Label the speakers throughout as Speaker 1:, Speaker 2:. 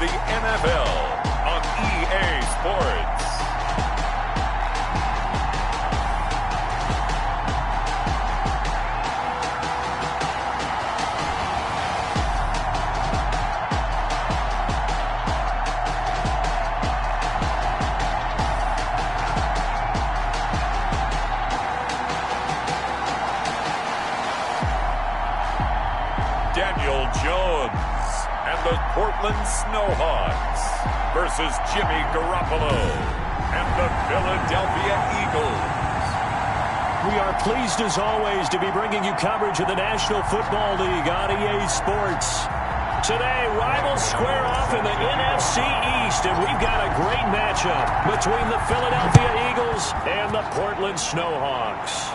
Speaker 1: the NFL on EA Sports. The Portland Snowhawks versus Jimmy Garoppolo and the Philadelphia Eagles.
Speaker 2: We are pleased as always to be bringing you coverage of the National Football League on EA Sports. Today, rivals square off in the NFC East, and we've got a great matchup between the Philadelphia Eagles and the Portland Snowhawks.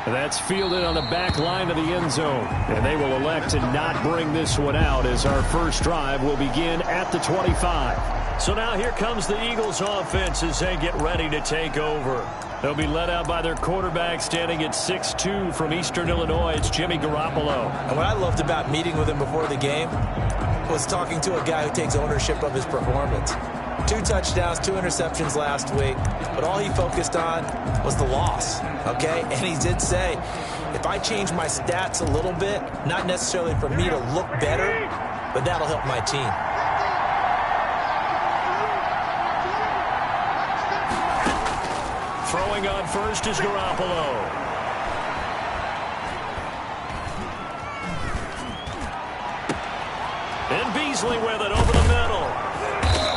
Speaker 2: That's fielded on the back line of the end zone. And they will elect to not bring this one out as our first drive will begin at the 25. So now here comes the Eagles offense as they get ready to take over. They'll be led out by their quarterback standing at 6'2" from Eastern Illinois. It's Jimmy Garoppolo.
Speaker 3: And what I loved about meeting with him before the game was talking to a guy who takes ownership of his performance. 2 touchdowns, 2 interceptions last week, but all he focused on was the loss, okay? And he did say, if I change my stats a little bit, not necessarily for me to look better, but that'll help my team.
Speaker 2: Throwing on first is Garoppolo. And Beasley with it over the middle.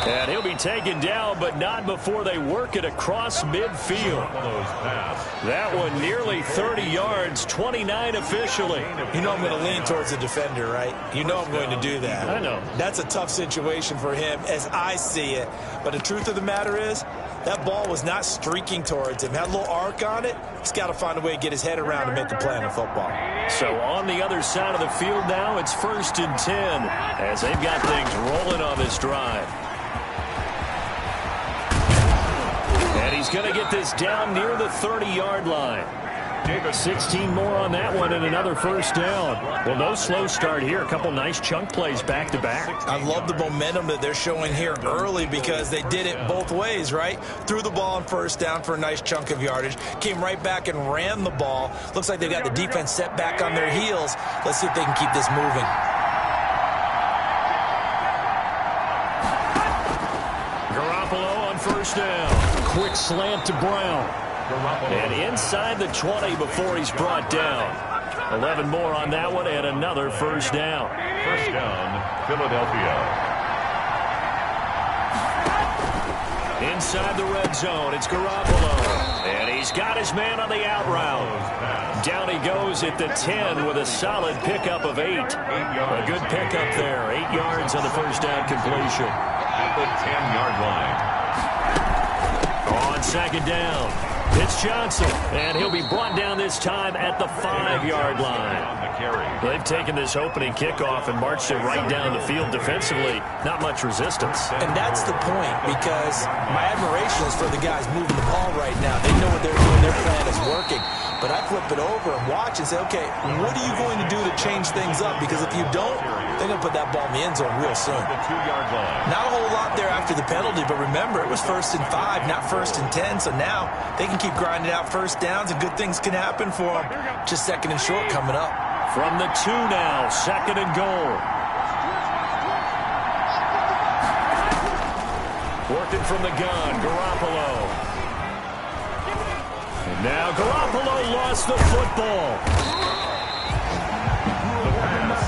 Speaker 2: And he'll be taken down, but not before they work it across midfield. That one nearly 30 yards, 29 officially.
Speaker 3: You know I'm going to lean towards the defender, right? You know I'm going to do that.
Speaker 2: I know.
Speaker 3: That's a tough situation for him as I see it. But the truth of the matter is, that ball was not streaking towards him. Had a little arc on it. He's got to find a way to get his head around to make a play in football.
Speaker 2: So on the other side of the field now, it's 1st and 10 as they've got things rolling on this drive. And he's going to get this down near the 30-yard line. 16 more on that one and another first down. Well, no slow start here. A couple nice chunk plays back-to-back.
Speaker 3: I love the momentum that they're showing here early because they did it both ways, right? Threw the ball on first down for a nice chunk of yardage. Came right back and ran the ball. Looks like they've got the defense set back on their heels. Let's see if they can keep this moving.
Speaker 2: Garoppolo on first down. Quick slant to Brown. And inside the 20 before he's brought down. 11 more on that one and another first down.
Speaker 1: First down, Philadelphia.
Speaker 2: Inside the red zone, it's Garoppolo. And he's got his man on the out route. Down he goes at the 10 with a solid pickup of 8. A good pickup there. 8 yards on the first down completion.
Speaker 1: At the 10-yard line.
Speaker 2: On second down, it's Johnson. And he'll be brought down this time at the 5-yard line. They've taken this opening kickoff and marched it right down the field defensively. Not much resistance.
Speaker 3: And that's the point, because my admiration is for the guys moving the ball right now. They know what they're doing. Their plan is working. But I flip it over and watch and say, okay, what are you going to do to change things up? Because if you don't, they're going to put that ball in the end zone real soon. Not a whole lot there after the penalty, but remember, it was 1st and 5, not 1st and 10. So now they can keep grinding out first downs, and good things can happen for them. Just 2nd and short coming up.
Speaker 2: From the 2 now, 2nd and goal. Working from the gun, Garoppolo. And now Garoppolo lost the football.
Speaker 1: The pass.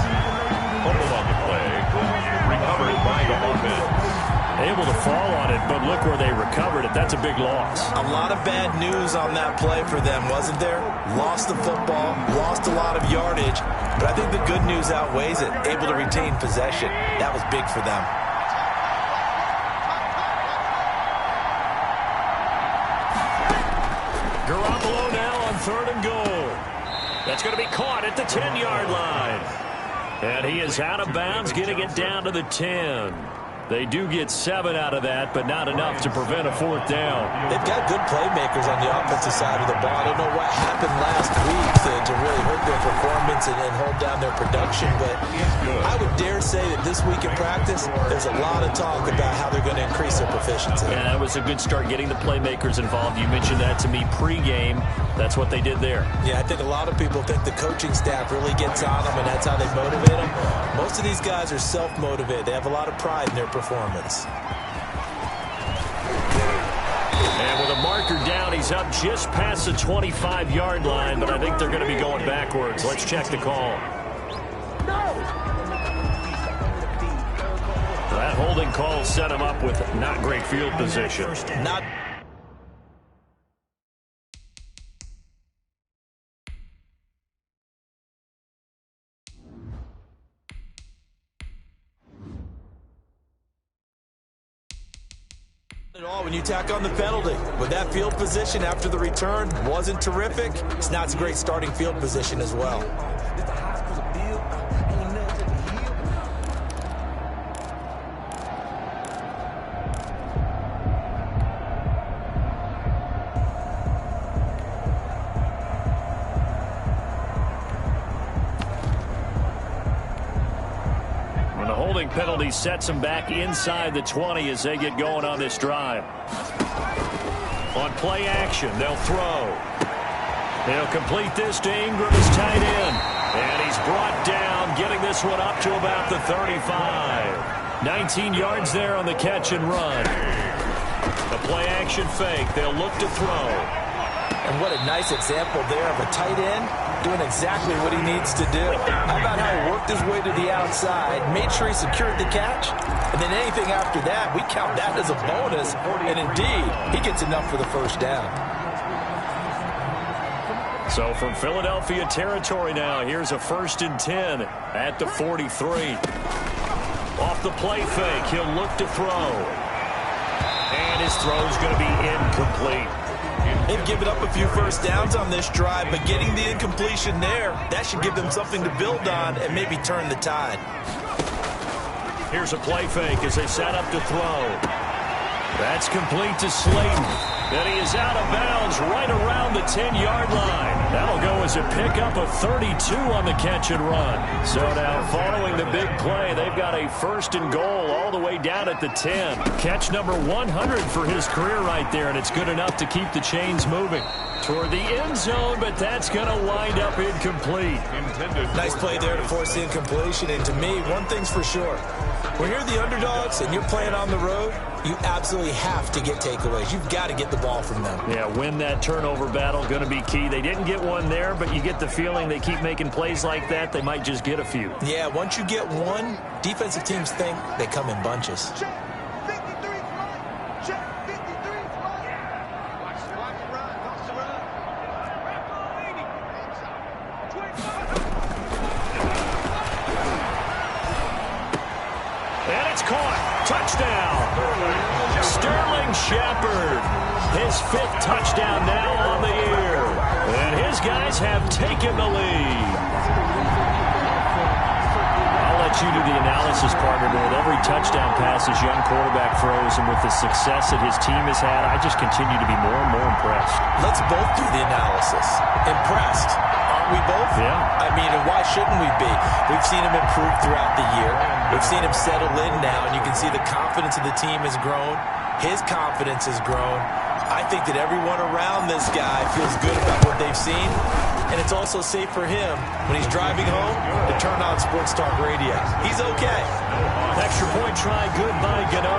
Speaker 1: Fumble on the play. Recovered by the offense.
Speaker 2: Able to fall on it, but look where they recovered it. That's a big loss.
Speaker 3: A lot of bad news on that play for them, wasn't there? Lost the football, lost a lot of yardage, but I think the good news outweighs it. Able to retain possession. That was big for them.
Speaker 2: Garoppolo now on 3rd and goal. That's going to be caught at the 10-yard line. And he is out of bounds, getting it down to the 10. They do get 7 out of that, but not enough to prevent a 4th down.
Speaker 3: They've got good playmakers on the offensive side of the ball. I don't know what happened last week to really hurt their performance and hold down their production, but I would dare say that this week in practice, there's a lot of talk about how they're going to increase their proficiency.
Speaker 2: Yeah, that was a good start getting the playmakers involved. You mentioned that to me pregame. That's what they did there.
Speaker 3: Yeah, I think a lot of people think the coaching staff really gets on them, and that's how they motivate them. Most of these guys are self-motivated. They have a lot of pride in their performance.
Speaker 2: And with a marker down, he's up just past the 25-yard line, but I think they're going to be going backwards. Let's check the call. That holding call set him up with not great field position.
Speaker 3: Not at all when you tack on the penalty. With that field position after the return wasn't terrific, it's not a great starting field position as well.
Speaker 2: Penalty sets them back inside the 20 as they get going on this drive. On play action, they'll throw. They'll complete this to Ingram as tight end. And he's brought down, getting this one up to about the 35. 19 yards there on the catch and run. The play action fake. They'll look to throw.
Speaker 3: And what a nice example there of a tight end doing exactly what he needs to do. How about how he worked his way to the outside, made sure he secured the catch, and then anything after that, we count that as a bonus, and indeed, he gets enough for the first down.
Speaker 2: So from Philadelphia territory now, here's a 1st and 10 at the 43. Off the play fake, he'll look to throw. And his throw's going to be incomplete.
Speaker 3: They've given up a few first downs on this drive, but getting the incompletion there, that should give them something to build on and maybe turn the tide.
Speaker 2: Here's a play fake as they set up to throw. That's complete to Slayton. Then he is out of bounds right around the 10-yard line. That'll go as a pickup of 32 on the catch and run. So now following the big play, they've got a 1st and goal all the way down at the 10. Catch number 100 for his career right there, and it's good enough to keep the chains moving toward the end zone, but that's going to wind up incomplete.
Speaker 3: Nice play there to force the incompletion, and to me, one thing's for sure. When you're the underdogs and you're playing on the road, you absolutely have to get takeaways. You've got to get the ball from them.
Speaker 2: Yeah, win that turnover battle, going to be key. They didn't get one there, but you get the feeling they keep making plays like that, they might just get a few.
Speaker 3: Yeah, once you get one, defensive teams think they come in bunches.
Speaker 2: Shepard, his 5th touchdown now on the year. And his guys have taken the lead. I'll let you do the analysis, partner, but with every touchdown pass his young quarterback throws and with the success that his team has had, I just continue to be more and more impressed.
Speaker 3: Let's both do the analysis. Impressed. Aren't we both?
Speaker 2: Yeah.
Speaker 3: I mean, and why shouldn't we be? We've seen him improve throughout the year. We've seen him settle in now, and you can see the confidence of the team has grown. His confidence has grown. I think that everyone around this guy feels good about what they've seen, and it's also safe for him when he's driving home to turn on Sports Talk Radio. He's okay.
Speaker 2: Extra point try good by Gano.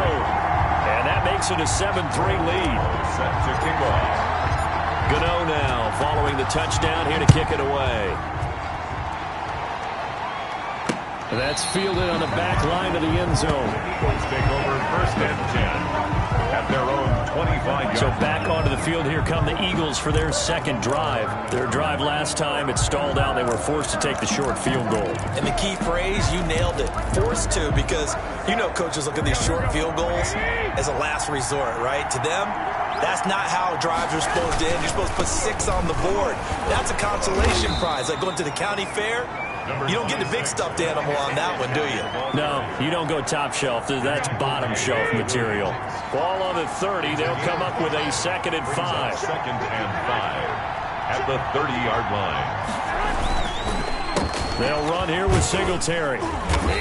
Speaker 2: And that makes it a 7-3 lead.
Speaker 1: Set to kick off.
Speaker 2: Gano now following the touchdown here to kick it away. That's fielded on the back line of the end zone.
Speaker 1: Eagles take over 1st and 10 at their own 25-yard.
Speaker 2: So back onto the field here come the Eagles for their 2nd drive. Their drive last time, it stalled out. They were forced to take the short field goal.
Speaker 3: And the key phrase, you nailed it. Forced to, because you know coaches look at these short field goals as a last resort, right? To them, That's not how drives are supposed to end. You're supposed to put 6 on the board. That's a consolation prize. Like going to the county fair, you don't get the big stuffed animal on that one, do you?
Speaker 2: No, you don't go top shelf. That's bottom shelf material. Ball on the 30. They'll come up with a 2nd and 5.
Speaker 1: 2nd and 5 at the 30-yard line.
Speaker 2: They'll run here with Singletary.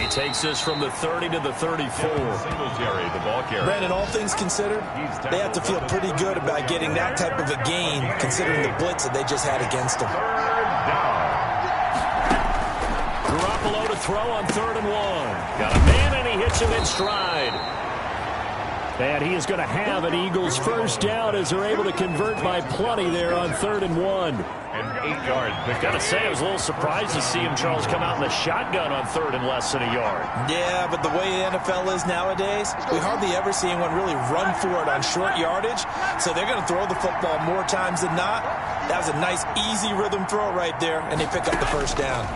Speaker 2: He takes this from the 30 to the 34.
Speaker 1: Singletary, the ball carrier.
Speaker 3: Brandon, all things considered, they have to feel pretty good about getting that type of a gain, considering the blitz that they just had against them.
Speaker 1: 3rd down.
Speaker 2: Garoppolo to throw on 3rd and 1. Got a man, and he hits him in stride. And he is going to have an Eagles first down as they're able to convert by plenty there on 3rd and 1.
Speaker 1: An 8-yard pickup.
Speaker 2: Got to say, I was a little surprised to see him, Charles, come out in the shotgun on 3rd and less than a yard.
Speaker 3: Yeah, but the way the NFL is nowadays, we hardly ever see anyone really run for it on short yardage. So they're going to throw the football more times than not. That was a nice, easy rhythm throw right there, and they pick up the first down.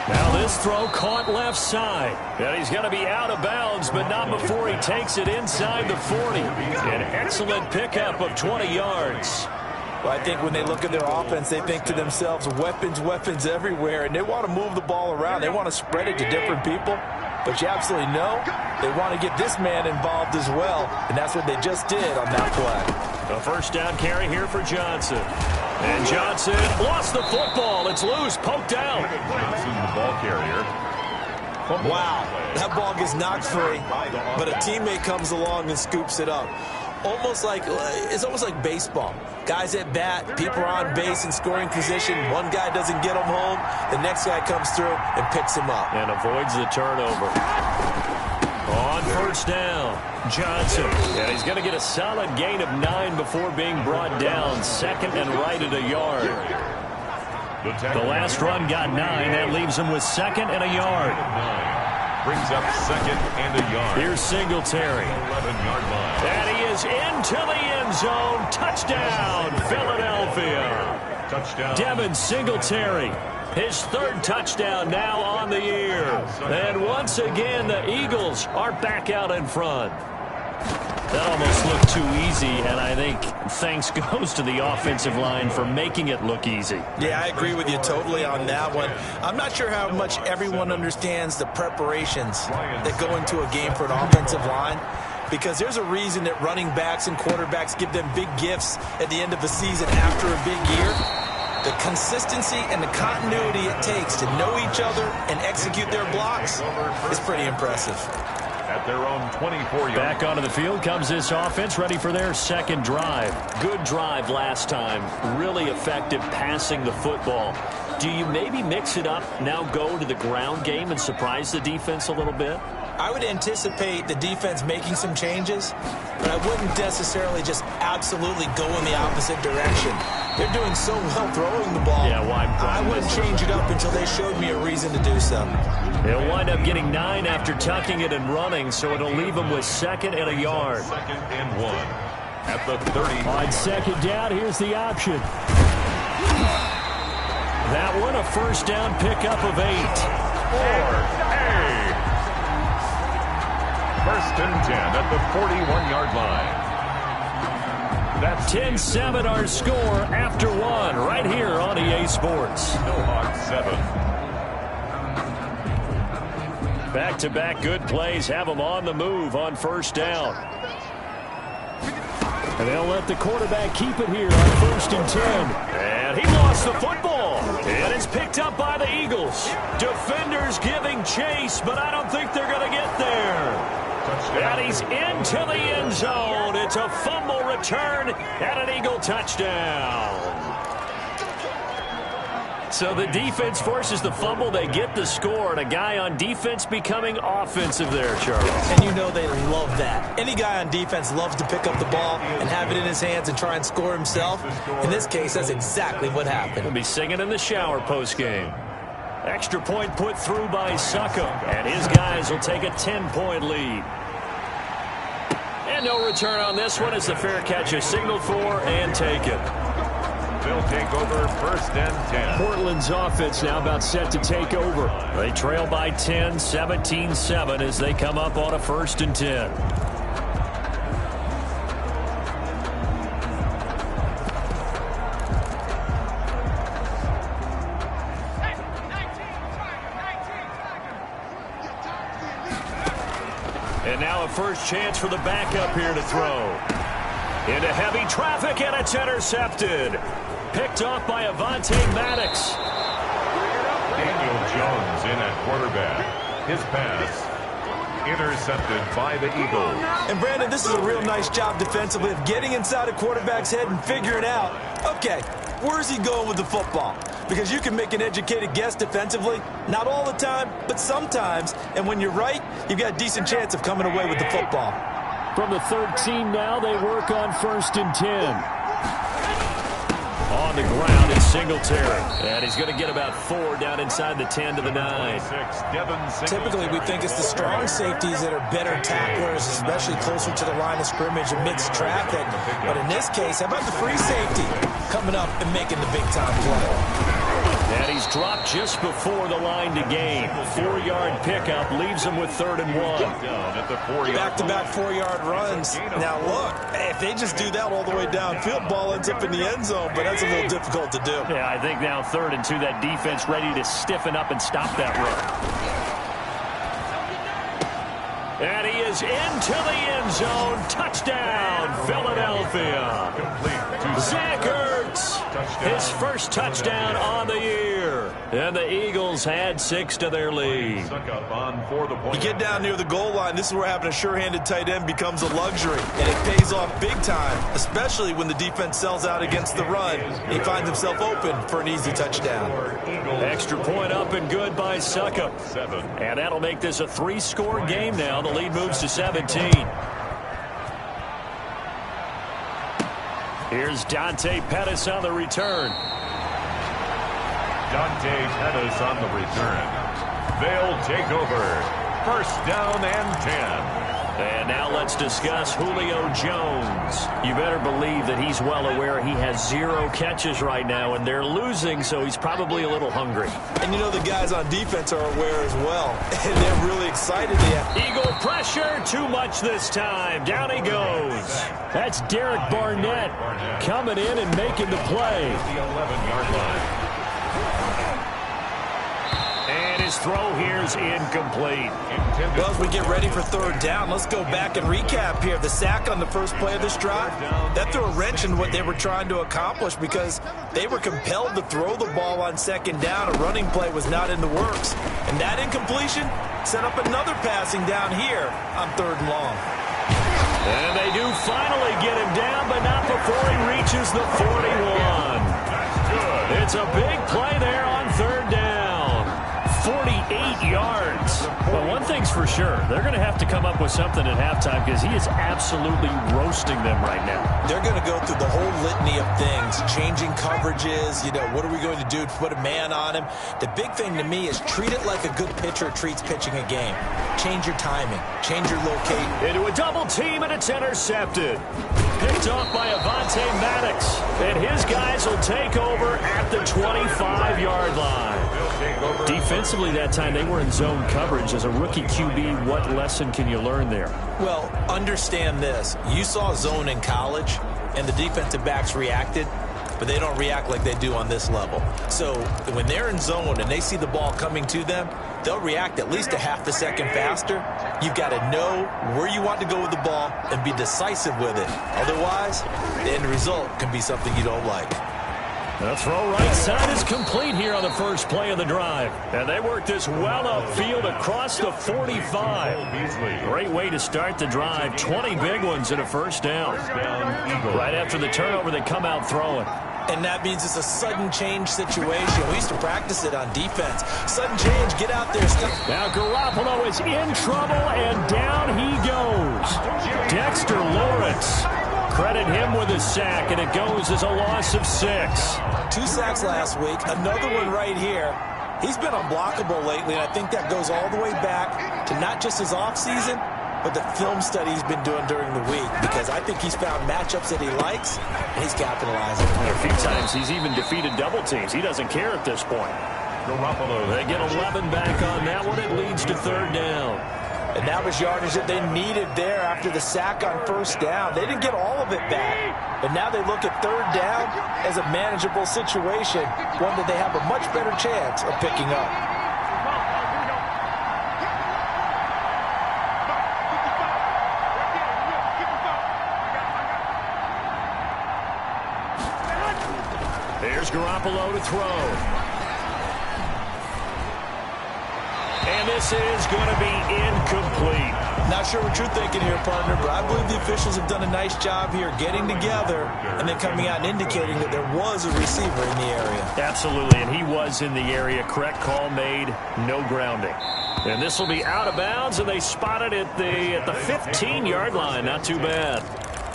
Speaker 2: Now this throw caught left side. And he's going to be out of bounds, but not before he takes it inside the 40. An excellent pickup of 20 yards.
Speaker 3: Well, I think when they look at their offense, they think to themselves, weapons, weapons everywhere, and they want to move the ball around. They want to spread it to different people. But you absolutely know they want to get this man involved as well, and that's what they just did on that play.
Speaker 2: A first down carry here for Johnson. And Johnson lost the football. It's loose, poked out.
Speaker 1: Johnson, the ball carrier.
Speaker 3: Wow, that ball gets knocked free, but a teammate comes along and scoops it up. It's almost like baseball. Guys at bat, people are on base in scoring position. One guy doesn't get him home. The next guy comes through and picks him up.
Speaker 2: And avoids the turnover. On first down, Johnson. And he's going to get a solid gain of 9 before being brought down. 2nd and right at a yard. The last run got 9. That leaves him with 2nd and a yard.
Speaker 1: 9 brings up 2nd and a yard.
Speaker 2: Here's Singletary.
Speaker 1: 11-yard line.
Speaker 2: And he is into the end zone. Touchdown, Philadelphia.
Speaker 1: Touchdown.
Speaker 2: Devin Singletary. His 3rd touchdown now on the year. And once again, the Eagles are back out in front. That almost looked too easy, and I think thanks goes to the offensive line for making it look easy.
Speaker 3: Yeah, I agree with you totally on that one. I'm not sure how much everyone understands the preparations that go into a game for an offensive line, because there's a reason that running backs and quarterbacks give them big gifts at the end of the season after a big year. The consistency and the continuity it takes to know each other and execute their blocks is pretty impressive.
Speaker 1: At their own 24-yard.
Speaker 2: Back onto the field comes this offense, ready for their 2nd drive. Good drive last time. Really effective passing the football. Do you maybe mix it up, now go to the ground game and surprise the defense a little bit?
Speaker 3: I would anticipate the defense making some changes, but I wouldn't necessarily just absolutely go in the opposite direction. They're doing so well throwing the ball.
Speaker 2: Yeah, why?
Speaker 3: I wouldn't change it up until they showed me a reason to do so.
Speaker 2: They'll wind up getting 9 after tucking it and running, so it'll leave them with 2nd and a yard.
Speaker 1: 2nd and 1 at the 30.
Speaker 2: On 2nd down, here's the option. That one, a first down pickup of 8.
Speaker 1: 4A. 1st and 10 at the 41-yard line. That's
Speaker 2: 10-7 our score after 1 right here on EA Sports.
Speaker 1: Seahawks 7.
Speaker 2: Back-to-back good plays have them on the move on first down. And they'll let the quarterback keep it here on 1st and 10. And he lost the football. And it's picked up by the Eagles. Defenders giving chase, but I don't think they're going to get there. And he's into the end zone. It's a fumble return and an Eagle touchdown. So the defense forces the fumble. They get the score, and a guy on defense becoming offensive there, Charles.
Speaker 3: And you know they love that. Any guy on defense loves to pick up the ball and have it in his hands and try and score himself. In this case, that's exactly what happened.
Speaker 2: He'll be singing in the shower postgame. Extra point put through by Succo, and his guys will take a 10-point lead. And no return on this one as the fair catch is signaled for and taken.
Speaker 1: They'll take over 1st and 10.
Speaker 2: Portland's offense now about set to take over. They trail by 10, 17-7 as they come up on a 1st and 10. And now a first chance for the backup here to throw. Into heavy traffic, and it's intercepted. Picked off by Avonte Maddox.
Speaker 1: Daniel Jones in at quarterback. His pass intercepted by the Eagles.
Speaker 3: And Brandon, this is a real nice job defensively of getting inside a quarterback's head and figuring out, okay, where's he going with the football? Because you can make an educated guess defensively, not all the time, but sometimes. And when you're right, you've got a decent chance of coming away with the football.
Speaker 2: From the 13 now, they work on 1st and 10. On the ground is Singletary. And he's going to get about 4 down inside the 10 to the 9.
Speaker 3: Typically, we think it's the strong safeties that are better tacklers, especially closer to the line of scrimmage amidst traffic. But in this case, how about the free safety coming up and making the big-time play?
Speaker 2: And he's dropped just before the line to gain. 4-yard pickup leaves him with 3rd and 1.
Speaker 3: Back-to-back 4-yard runs. Now, look, if they just do that all the way downfield, ball ends up in the end zone, but that's a little difficult to do.
Speaker 2: Yeah, I think now 3rd and 2, that defense ready to stiffen up and stop that run. And he is into the end zone. Touchdown, Philadelphia. Zach Ertz, his first touchdown on the year. And the Eagles had 6 to their lead.
Speaker 3: You get down near the goal line, this is where having a sure-handed tight end becomes a luxury. And it pays off big time, especially when the defense sells out against the run. He finds himself open for an easy touchdown.
Speaker 2: Extra point up and good by Suckup. And that'll make this a 3-score game now. The lead moves to 17. Here's Dante Pettis on the return.
Speaker 1: Dante Pettis on the return. They'll take over 1st down and 10.
Speaker 2: And now let's discuss Julio Jones. You better believe that he's well aware he has 0 catches right now, and they're losing, so he's probably a little hungry.
Speaker 3: And you know the guys on defense are aware as well, and they're really excited.
Speaker 2: Eagle pressure, too much this time. Down he goes. That's Derek Barnett coming in and making the play.
Speaker 1: The 11-yard line.
Speaker 2: And his throw here is incomplete.
Speaker 3: Well, as we get ready for 3rd down, let's go back and recap here. The sack on the first play of this drive, that threw a wrench in what they were trying to accomplish because they were compelled to throw the ball on 2nd down. A running play was not in the works. And that incompletion set up another passing down here on 3rd and long.
Speaker 2: And they do finally get him down, but not before he reaches the 41. It's a big play there on 3rd down. 48 yards. But one thing's for sure, they're going to have to come up with something at halftime because he is absolutely roasting them right now.
Speaker 3: They're going to go through the whole litany of things, changing coverages, what are we going to do to put a man on him? The big thing to me is treat it like a good pitcher treats pitching a game. Change your timing, change your location.
Speaker 2: Into a double team, and it's intercepted. Picked off by Avonte Maddox. And his guys will take over at the 25-yard line. Defensively that time, they were in zone coverage. As a rookie QB, what lesson can you learn there?
Speaker 3: Well, understand this. You saw zone in college, and the defensive backs reacted, but they don't react like they do on this level. So when they're in zone and they see the ball coming to them, they'll react at least a half a second faster. You've got to know where you want to go with the ball and be decisive with it. Otherwise, the end result can be something you don't like.
Speaker 2: The throw right side is complete here on the first play of the drive. And they work this well upfield across the 45. Great way to start the drive. 20 big ones and a 1st down. Right after the turnover, they come out throwing.
Speaker 3: And that means it's a sudden change situation. We used to practice it on defense. Sudden change, get out there.
Speaker 2: Now Garoppolo is in trouble, and down he goes. Dexter Lawrence. Credit him with a sack, and it goes as a loss of 6.
Speaker 3: 2 sacks last week, another one right here. He's been unblockable lately, and I think that goes all the way back to not just his offseason, but the film study he's been doing during the week, because I think he's found matchups that he likes, and he's capitalizing.
Speaker 2: A few times he's even defeated double teams. He doesn't care at this point. They get 11 back on that one. It leads to third down.
Speaker 3: And that was yardage that they needed there after the sack on first down. They didn't get all of it back, but now they look at third down as a manageable situation, one that they have a much better chance of picking up.
Speaker 2: Here's Garoppolo to throw. And this is going to be incomplete.
Speaker 3: Not sure what you're thinking here, partner, but I believe the officials have done a nice job here getting together and then coming out and indicating that there was a receiver in the area.
Speaker 2: Absolutely, and he was in the area. Correct call made, no grounding. And this will be out of bounds, and they spotted it at the 15-yard line. Not too bad.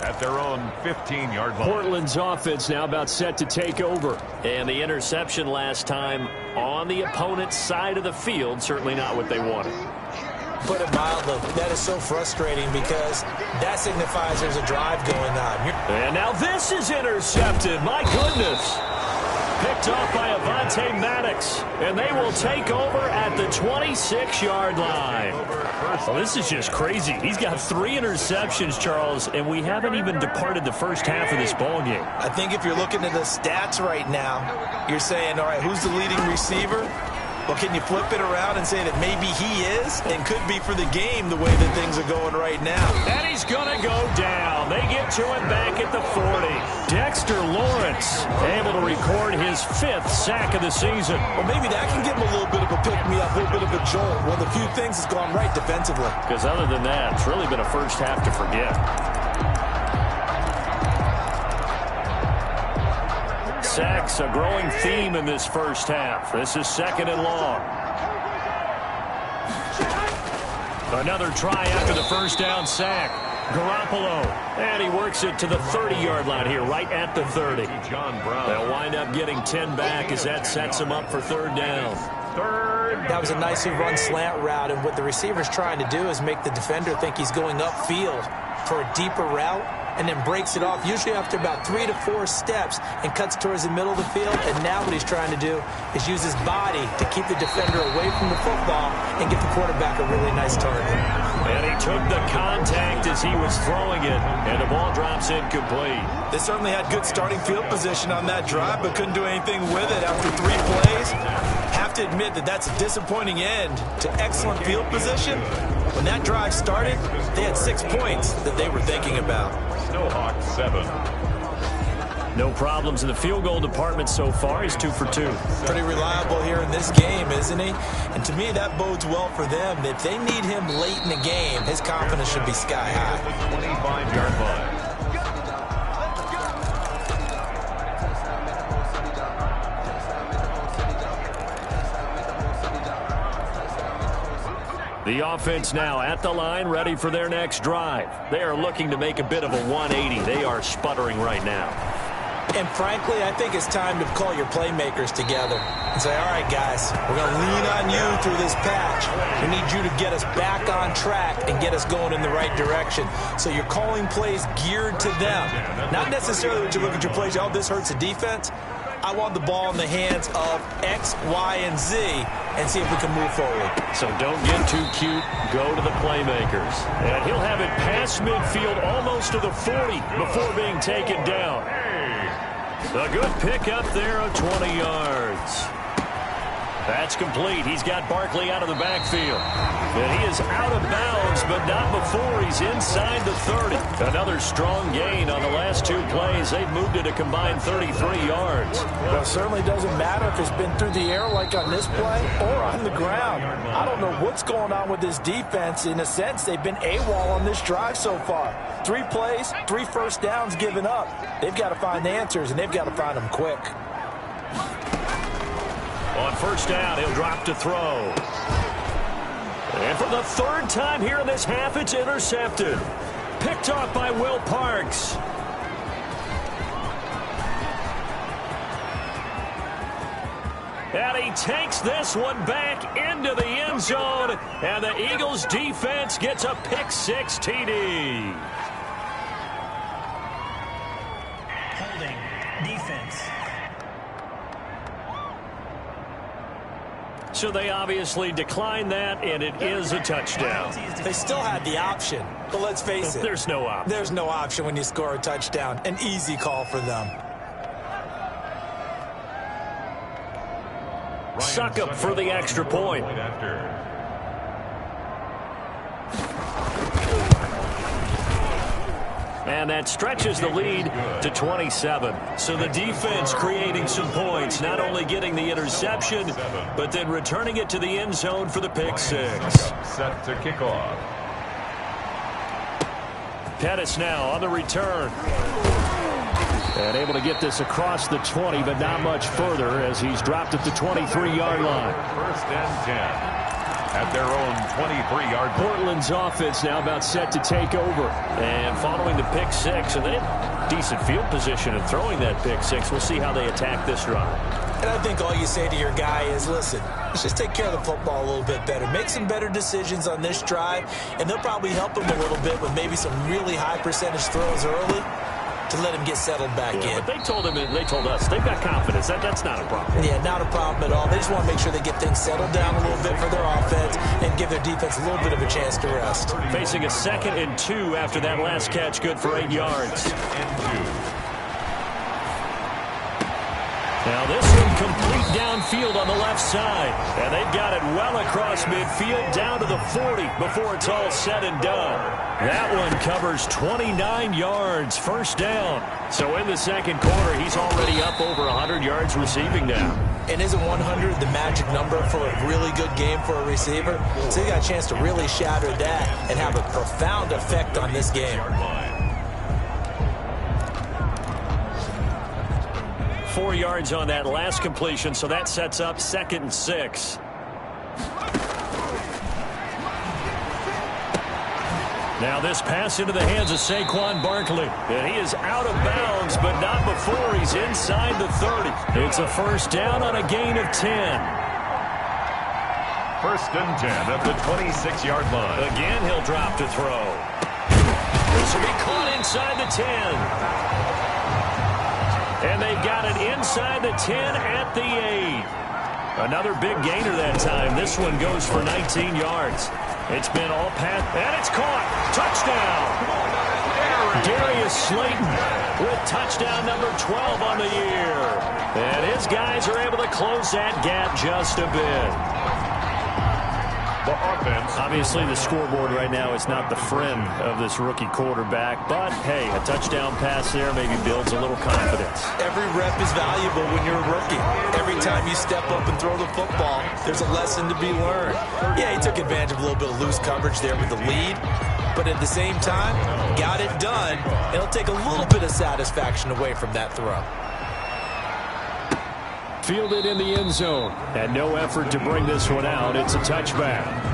Speaker 1: At their own 15-yard line.
Speaker 2: Portland's offense now about set to take over. And the interception last time on the opponent's side of the field, certainly not what they wanted.
Speaker 3: Put it mildly, that is so frustrating because that signifies there's a drive going on.
Speaker 2: And now this is intercepted. My goodness. Picked off by Avonte Maddox. And they will take over at the 26-yard line. Well, this is just crazy. He's got 3 interceptions, Charles, and we haven't even departed the first half of this ball game.
Speaker 3: I think if you're looking at the stats right now, you're saying, all right, who's the leading receiver? Well, can you flip it around and say that maybe he is and could be for the game the way that things are going right now?
Speaker 2: And he's going to go down. They get to him back at the 40. Dexter Lawrence able to record his 5th sack of the season.
Speaker 3: Well, maybe that can give him a little bit of a pick-me-up, a little bit of a jolt. One of the few things that's gone right defensively.
Speaker 2: Because other than that, it's really been a first half to forget. Sacks, a growing theme in this first half. This is second and long. Another try after the first down sack. Garoppolo, and he works it to the 30-yard line here, right at the 30.
Speaker 1: John Brown.
Speaker 2: They'll wind up getting 10 back as that sets them up for third down.
Speaker 3: That was a nicely run slant route, and what the receiver's trying to do is make the defender think he's going upfield for a deeper route, and then breaks it off, usually after about 3 to 4 steps, and cuts towards the middle of the field. And now what he's trying to do is use his body to keep the defender away from the football and get the quarterback a really nice target.
Speaker 2: And he took the contact as he was throwing it, and the ball drops incomplete.
Speaker 3: They certainly had good starting field position on that drive, but couldn't do anything with it after 3 plays. Have to admit that that's a disappointing end to excellent field position. When that drive started, they had 6 points that they were thinking about.
Speaker 1: Snowhawks 7.
Speaker 2: No problems in the field goal department so far. He's 2 for 2.
Speaker 3: Pretty reliable here in this game, isn't he? And to me, that bodes well for them. If they need him late in the game, his confidence should be sky high.
Speaker 1: 25-yard line.
Speaker 2: The offense now at the line, ready for their next drive. They are looking to make a bit of a 180. They are sputtering right now.
Speaker 3: And frankly, I think it's time to call your playmakers together and say, all right, guys, we're going to lean on you through this patch. We need you to get us back on track and get us going in the right direction. So you're calling plays geared to them. Not necessarily when you look at your plays, oh, this hurts the defense. I want the ball in the hands of X, Y, and Z and see if we can move forward.
Speaker 2: So don't get too cute. Go to the playmakers. And he'll have it past midfield almost to the 40 before being taken down. A good pick up there of 20 yards. That's complete. He's got Barkley out of the backfield. And he is out of bounds, but not before he's inside the 30. Another strong gain on the last 2 plays. They've moved it a combined 33 yards.
Speaker 3: Well, it certainly doesn't matter if it's been through the air like on this play or on the ground. I don't know what's going on with this defense. In a sense, they've been AWOL on this drive so far. 3 plays, 3 first downs given up. They've got to find the answers, and they've got to find them quick.
Speaker 2: On first down, he'll drop to throw. And for the 3rd time here in this half, it's intercepted. Picked off by Will Parks. And he takes this one back into the end zone. And the Eagles defense gets a pick-6 TD.
Speaker 4: Holding defense.
Speaker 2: So they obviously declined that, and it is a touchdown.
Speaker 3: They still had the option, but let's face it.
Speaker 2: There's no option.
Speaker 3: There's no option when you score a touchdown. An easy call for them.
Speaker 2: Suck up for the extra point. And that stretches the lead to 27. So the defense creating some points, not only getting the interception, but then returning it to the end zone for the pick 6.
Speaker 1: Set to kick off.
Speaker 2: Pettis now on the return. And able to get this across the 20, but not much further as he's dropped at the 23-yard line.
Speaker 1: First and 10. At their own 23-yard line.
Speaker 2: Portland's offense now about set to take over. And following the pick 6, and they have decent field position in throwing that pick 6. We'll see how they attack this drive.
Speaker 3: And I think all you say to your guy is, listen, let's just take care of the football a little bit better. Make some better decisions on this drive, and they'll probably help him a little bit with maybe some really high percentage throws early to let him get settled back in.
Speaker 2: But they told him, and they told us, they've got confidence. That's not a problem.
Speaker 3: Yeah, not a problem at all. They just want to make sure they get things settled down a little bit for their offense and give their defense a little bit of a chance to rest.
Speaker 2: Facing a 2nd and 2 after that last catch, good for 8 yards. Now this one complete downfield on the left side. And they've got it well across midfield down to the 40 before it's all said and done. That one covers 29 yards, first down. So in the second quarter, he's already up over 100 yards receiving now.
Speaker 3: And isn't 100 the magic number for a really good game for a receiver? So you got a chance to really shatter that and have a profound effect on this game.
Speaker 2: 4 yards on that last completion, so that sets up 2nd and 6. Now this pass into the hands of Saquon Barkley. And he is out of bounds, but not before he's inside the 30. It's a first down on a gain of 10.
Speaker 1: First and 10 at the 26-yard line.
Speaker 2: Again, he'll drop to throw. This will be caught inside the 10. And they've got it inside the 10 at the 8. Another big gainer that time. This one goes for 19 yards. It's been all pass, and it's caught. Touchdown! Darius Slayton with touchdown number 12 on the year. And his guys are able to close that gap just a bit.
Speaker 1: The offense.
Speaker 2: Obviously, the scoreboard right now is not the friend of this rookie quarterback. But, hey, a touchdown pass there maybe builds a little confidence.
Speaker 3: Every rep is valuable when you're a rookie. Every time you step up and throw the football, there's a lesson to be learned. Yeah, he took advantage of a little bit of loose coverage there with the lead. But at the same time, got it done. It'll take a little bit of satisfaction away from that throw.
Speaker 2: Fielded in the end zone. And no effort to bring this one out. It's a touchback.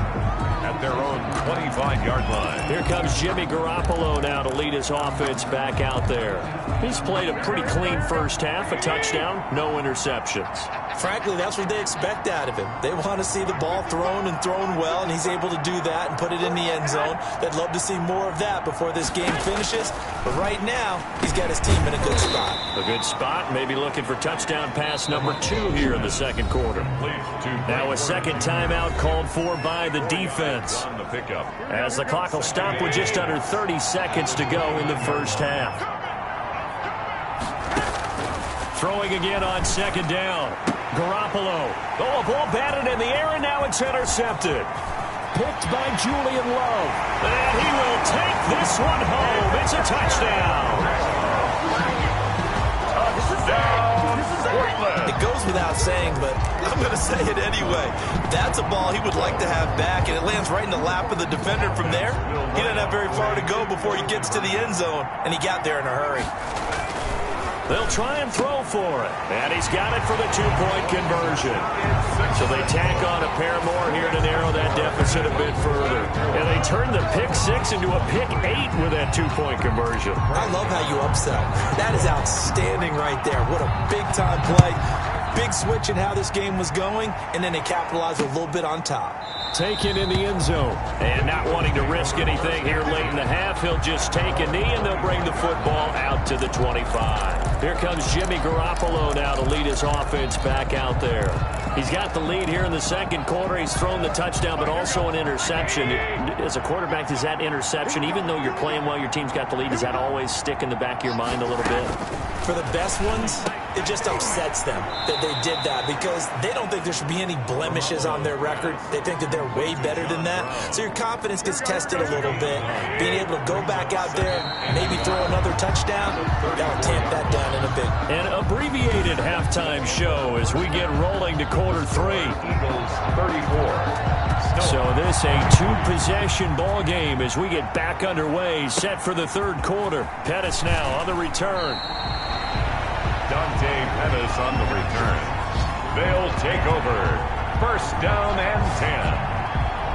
Speaker 1: At their own 25-yard line.
Speaker 2: Here comes Jimmy Garoppolo now to lead his offense back out there. He's played a pretty clean first half. A touchdown, no interceptions.
Speaker 3: Frankly, that's what they expect out of him. They want to see the ball thrown and thrown well, and he's able to do that and put it in the end zone. They'd love to see more of that before this game finishes. But right now, he's got his team in a good spot.
Speaker 2: A good spot, maybe looking for touchdown pass number 2 here in the second quarter. Now a second timeout called for by the defense. As the clock will stop with just under 30 seconds to go in the first half. Throwing again on second down. Garoppolo. Oh, a ball batted in the air, and now it's intercepted. Picked by Julian Love. And he will take this one home. It's a touchdown.
Speaker 3: It goes without saying, but I'm going to say it anyway. That's a ball he would like to have back, and it lands right in the lap of the defender from there. He doesn't have very far to go before he gets to the end zone, and he got there in a hurry.
Speaker 2: They'll try and throw for it. And he's got it for the two-point conversion. So they tack on a pair more here to narrow that deficit a bit further. And they turn the pick 6 into a pick 8 with that two-point conversion.
Speaker 3: I love how you upsell. That is outstanding right there. What a big-time play. big switch in how this game was going, and then they capitalized a little bit on top.
Speaker 2: Taken in the end zone. And not wanting to risk anything here late in the half, he'll just take a knee, and they'll bring the football out to the 25. Here comes Jimmy Garoppolo now to lead his offense back out there. He's got the lead here in the second quarter. He's thrown the touchdown, but also an interception. As a quarterback, does that interception, even though you're playing well, your team's got the lead, does that always stick in the back of your mind a little bit?
Speaker 3: For the best ones, it just upsets them that they did that because they don't think there should be any blemishes on their record. They think that they're way better than that. So your confidence gets tested a little bit. Being able to go back out there, maybe throw another touchdown, that'll tamp that down in a bit.
Speaker 2: An abbreviated halftime show as we get rolling to quarter 3.
Speaker 1: Eagles 34.
Speaker 2: So this a two-possession ball game as we get back underway, set for the third quarter. Pettis now on the return.
Speaker 1: Dante Pettis on the return. They'll take over. First down and 10.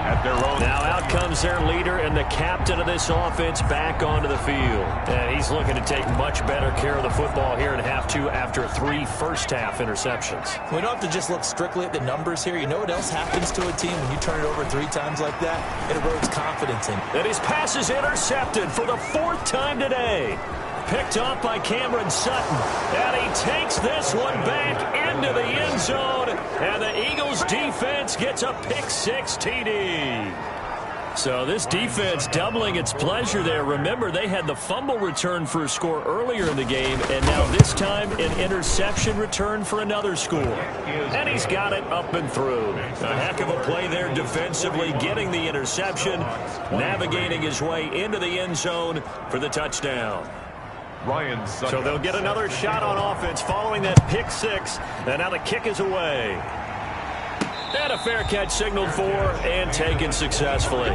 Speaker 1: At their own.
Speaker 2: Now out comes their leader and the captain of this offense back onto the field. And he's looking to take much better care of the football here in half 2 after 3 first-half interceptions.
Speaker 3: We don't have to just look strictly at the numbers here. You know what else happens to a team when you turn it over 3 times like that? It erodes confidence in it.
Speaker 2: And his pass is intercepted for the 4th time today. Picked off by Cameron Sutton. And he takes this one back into the end zone. And the Eagles defense gets a pick-6 TD. So this defense doubling its pleasure there. Remember, they had the fumble return for a score earlier in the game. And now this time, an interception return for another score. And he's got it up and through. A heck of a play there defensively, getting the interception, navigating his way into the end zone for the touchdown. So they'll get another shot on offense following that pick-6. And now the kick is away. And a fair catch signaled for and taken successfully.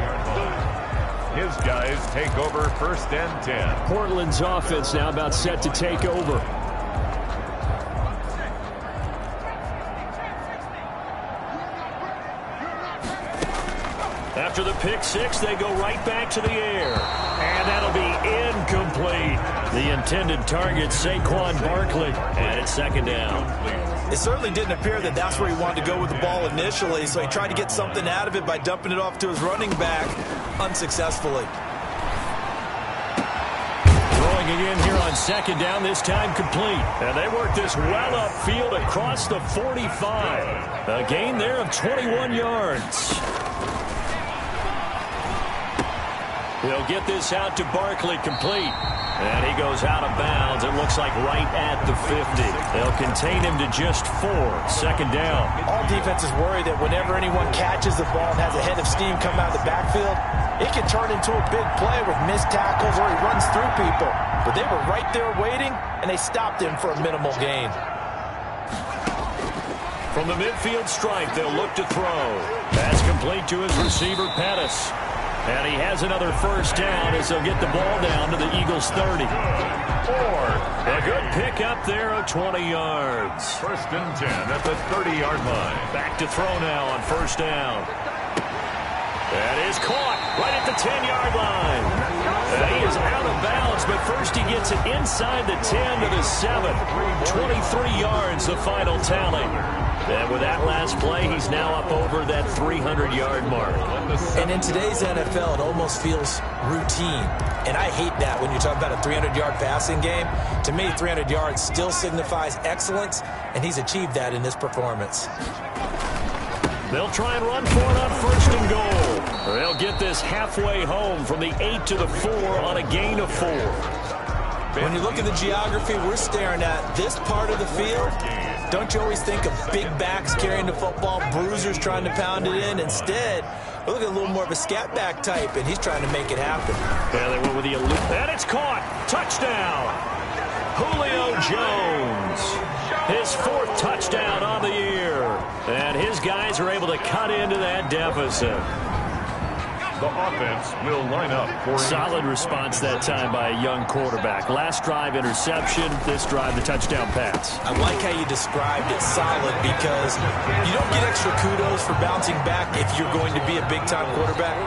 Speaker 1: His guys take over first and 10.
Speaker 2: Portland's offense now about set to take over. After the pick-6, they go right back to the air. And that'll be incomplete. The intended target, Saquon Barkley. And it's second down.
Speaker 3: It certainly didn't appear that that's where he wanted to go with the ball initially, so he tried to get something out of it by dumping it off to his running back unsuccessfully.
Speaker 2: Throwing again here on second down, this time complete. And they work this well upfield across the 45. A gain there of 21 yards. They'll get this out to Barkley, complete. And he goes out of bounds. It looks like right at the 50. They'll contain him to just 4. Second down.
Speaker 3: All defenses worry that whenever anyone catches the ball and has a head of steam come out of the backfield, it can turn into a big play with missed tackles or he runs through people. But they were right there waiting, and they stopped him for a minimal gain.
Speaker 2: From the midfield stripe, they'll look to throw. Pass complete to his receiver, Pettis. And he has another first down as they'll get the ball down to the Eagles' 30. A good pick up there of 20 yards.
Speaker 1: First and 10 at the 30-yard line.
Speaker 2: Back to throw now on first down. That is caught right at the 10-yard line. He is out of bounds, but first he gets it inside the 10 to the 7. 23 yards, the final tally. And with that last play, he's now up over that 300-yard mark.
Speaker 3: And in today's NFL, it almost feels routine. And I hate that when you talk about a 300-yard passing game. To me, 300 yards still signifies excellence, and he's achieved that in this performance.
Speaker 2: They'll try and run for it on first and goal. They'll get this halfway home from the 8 to the 4 on a gain of 4.
Speaker 3: When you look at the geography we're staring at, this part of the field, don't you always think of big backs carrying the football, bruisers trying to pound it in? Instead, we're looking at a little more of a scat back type, and he's trying to make it happen.
Speaker 2: Yeah, they went with the elude. And it's caught. Touchdown. Julio Jones. His 4th touchdown on the year. And his guys are able to cut into that deficit.
Speaker 1: The offense will line up for
Speaker 2: solid response that time by a young quarterback. Last drive interception, this drive the touchdown pass.
Speaker 3: I like how you described it solid because you don't get extra kudos for bouncing back if you're going to be a big-time quarterback.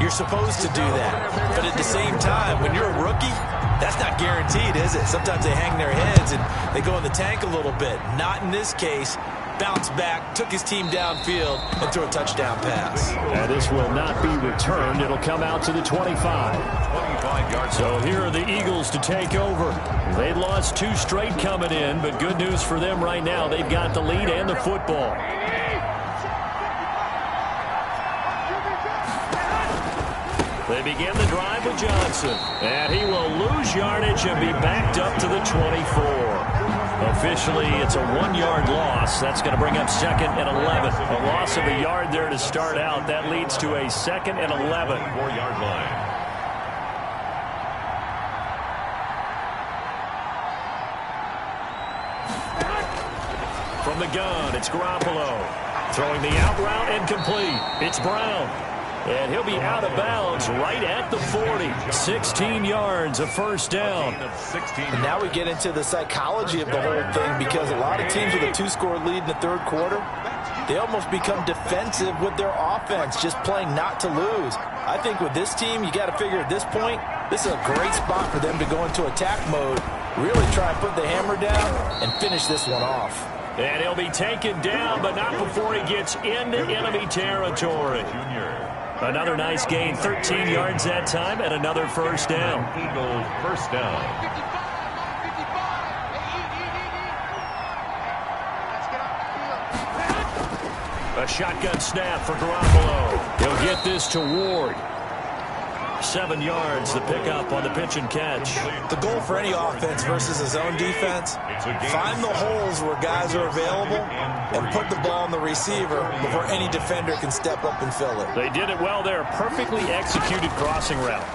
Speaker 3: You're supposed to do that. But at the same time, when you're a rookie, That's not guaranteed, is it? Sometimes they hang their heads and they go in the tank a little bit. Not in this case. Bounced back, took his team downfield, and threw a touchdown pass.
Speaker 2: And this will not be returned. It'll come out to the 25.
Speaker 1: 25 yards.
Speaker 2: So here are the Eagles to take over. They lost 2 straight coming in, but good news for them right now. They've got the lead and the football. They begin the drive with Johnson. And he will lose yardage and be backed up to the 24. Officially, it's a 1-yard loss. That's going to bring up 2nd and 11. A loss of a yard there to start out. That leads to a 2nd and 11.
Speaker 1: 4-yard line.
Speaker 2: From the gun, it's Garoppolo. Throwing the out route and complete. It's Brown. And he'll be out of bounds right at the 40. 16 yards, a first down.
Speaker 3: And now we get into the psychology of the whole thing, because a lot of teams with a 2-score lead in the third quarter, they almost become defensive with their offense, just playing not to lose. I think with this team, you got to figure at this point, this is a great spot for them to go into attack mode, really try and put the hammer down and finish this one off.
Speaker 2: And he'll be taken down, but not before he gets into enemy territory. Another nice gain, 13 yards that time, and another first down.
Speaker 1: Eagles first down.
Speaker 2: A shotgun snap for Garoppolo. He'll get this to Ward. 7 yards, the pickup on the pitch and catch.
Speaker 3: The goal for any offense versus a zone defense, find the holes where guys are available and put the ball on the receiver before any defender can step up and fill it.
Speaker 2: They did it well there. Perfectly executed crossing route.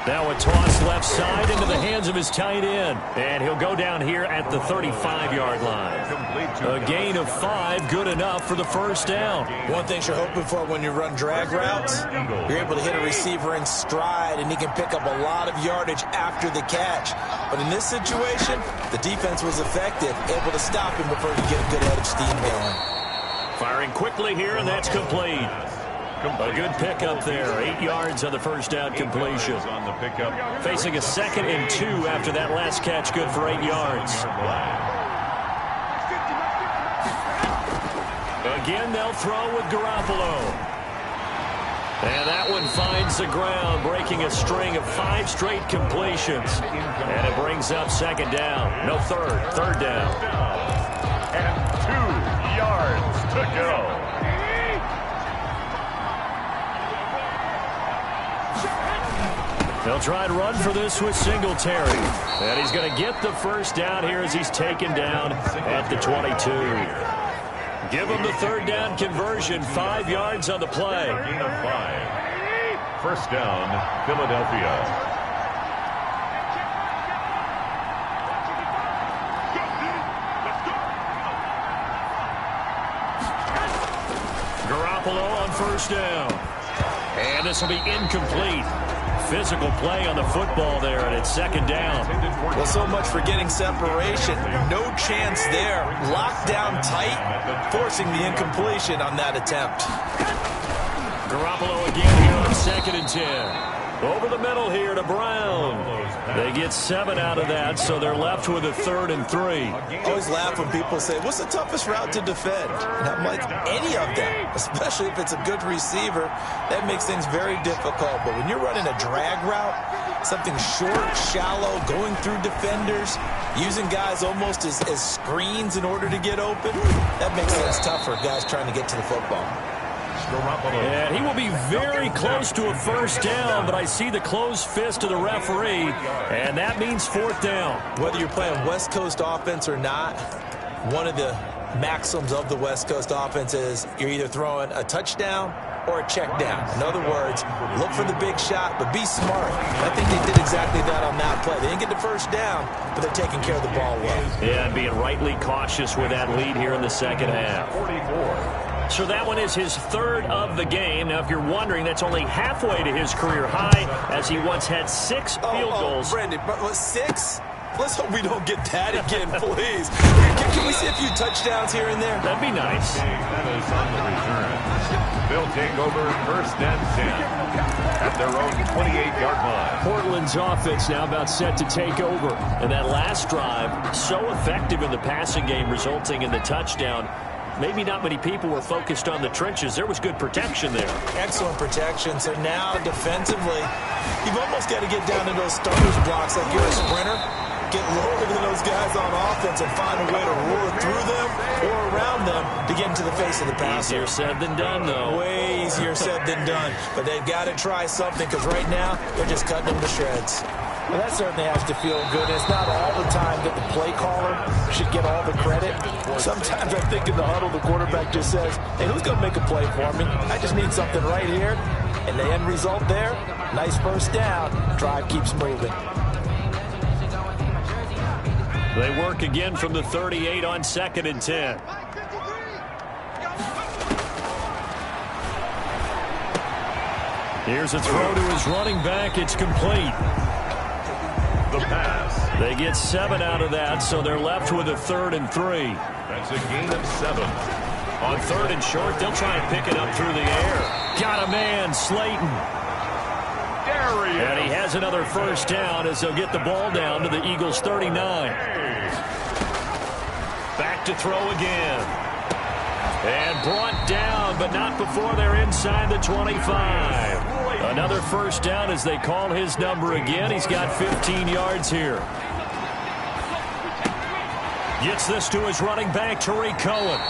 Speaker 2: Now a toss left side into the hands of his tight end. And he'll go down here at the 35-yard line. A gain of 5, good enough for the first down.
Speaker 3: One thing you're hoping for when you run drag routes, you're able to hit a receiver in stride, and he can pick up a lot of yardage after the catch. But in this situation, the defense was effective, able to stop him before he could get a good head of steam going.
Speaker 2: Firing quickly here, and that's complete. A good pickup there. 8 yards on the first down completion.
Speaker 1: On the pickup.
Speaker 2: Facing a 2nd and 2 after that last catch, good for 8 yards. Again, they'll throw with Garoppolo. And that one finds the ground, breaking a string of 5 straight completions. And it brings up 2nd down. No, third down.
Speaker 1: And 2 yards to go.
Speaker 2: They'll try to run for this with Singletary. And he's going to get the first down here as he's taken down at the 22. Give him the 3rd down conversion. 5 yards on the play.
Speaker 1: Gain of 5. First down, Philadelphia.
Speaker 2: Garoppolo on first down. And this will be incomplete. Physical play on the football there, and it's 2nd down.
Speaker 3: Well, so much for getting separation. No chance there. Locked down tight, forcing the incompletion on that attempt.
Speaker 2: Garoppolo again here on 2nd and 10. Over the middle here to Brown. They get 7 out of that, so they're left with a 3rd and 3.
Speaker 3: I always laugh when people say, what's the toughest route to defend? And I'm like, any of them, especially if it's a good receiver. That makes things very difficult. But when you're running a drag route, something short, shallow, going through defenders, using guys almost as screens in order to get open, that makes things tough for guys trying to get to the football.
Speaker 2: And he will be very close to a first down, but I see the closed fist of the referee, and that means 4th down.
Speaker 3: Whether you're playing West Coast offense or not, one of the maxims of the West Coast offense is you're either throwing a touchdown or a check down. In other words, look for the big shot, but be smart. I think they did exactly that on that play. They didn't get the first down, but they're taking care of the ball well.
Speaker 2: Yeah, and being rightly cautious with that lead here in the second half.
Speaker 1: 44.
Speaker 2: So that one is his 3rd of the game. Now, if you're wondering, that's only halfway to his career high, as he once had 6 field goals.
Speaker 3: Brendan, but 6? Let's hope we don't get that again, please. Can we see a few touchdowns here and there?
Speaker 2: That'd be nice.
Speaker 1: Pettis on the return. They'll take over first and 10 at their own 28-yard line.
Speaker 2: Portland's offense now about set to take over. And that last drive, so effective in the passing game, resulting in the touchdown. Maybe not many people were focused on the trenches. There was good protection there.
Speaker 3: Excellent protection. So now defensively, you've almost got to get down to those starters blocks like you're a sprinter. Get lower than those guys on offense and find a way to roar through them or around them to get into the face of the passer.
Speaker 2: Easier said than done, though.
Speaker 3: Way easier said than done. But they've got to try something because right now they're just cutting them to shreds.
Speaker 5: Well, that certainly has to feel good. It's not all the time that the play caller should get all the credit. Sometimes I think in the huddle, the quarterback just says, hey, who's going to make a play for me? I just need something right here. And the end result there, nice first down. Drive keeps moving.
Speaker 2: They work again from the 38 on 2nd and 10. Here's a throw to his running back. It's complete.
Speaker 1: The pass.
Speaker 2: They get 7 out of that, so they're left with a 3rd and 3.
Speaker 1: That's a gain of 7.
Speaker 2: On 3rd and short, they'll try and pick it up through the air. Got a man, Slayton.
Speaker 1: There he is.
Speaker 2: And he has another first down as they'll get the ball down to the Eagles' 39. Back to throw again. And brought down, but not before they're inside the 25. Another first down as they call his number again. He's got 15 yards here. Gets this to his running back, Tariq Cohen.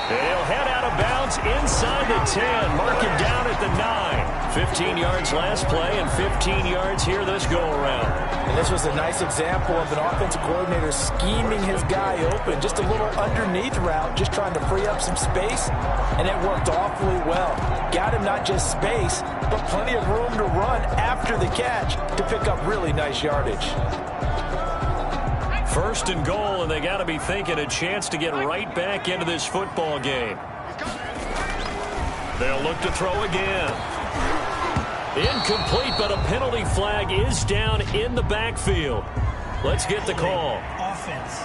Speaker 2: He'll head out of bounds inside the 10. Mark him down at the 9. 15 yards last play and 15 yards here this go-around.
Speaker 5: And this was a nice example of an offensive coordinator scheming his guy open. Just a little underneath route, just trying to free up some space, and it worked awfully well. Got him not just space, but plenty of room to run after the catch to pick up really nice yardage.
Speaker 2: 1st and goal, and they got to be thinking a chance to get right back into this football game. They'll look to throw again. Incomplete, but a penalty flag is down in the backfield. Let's get the call.
Speaker 4: Offense.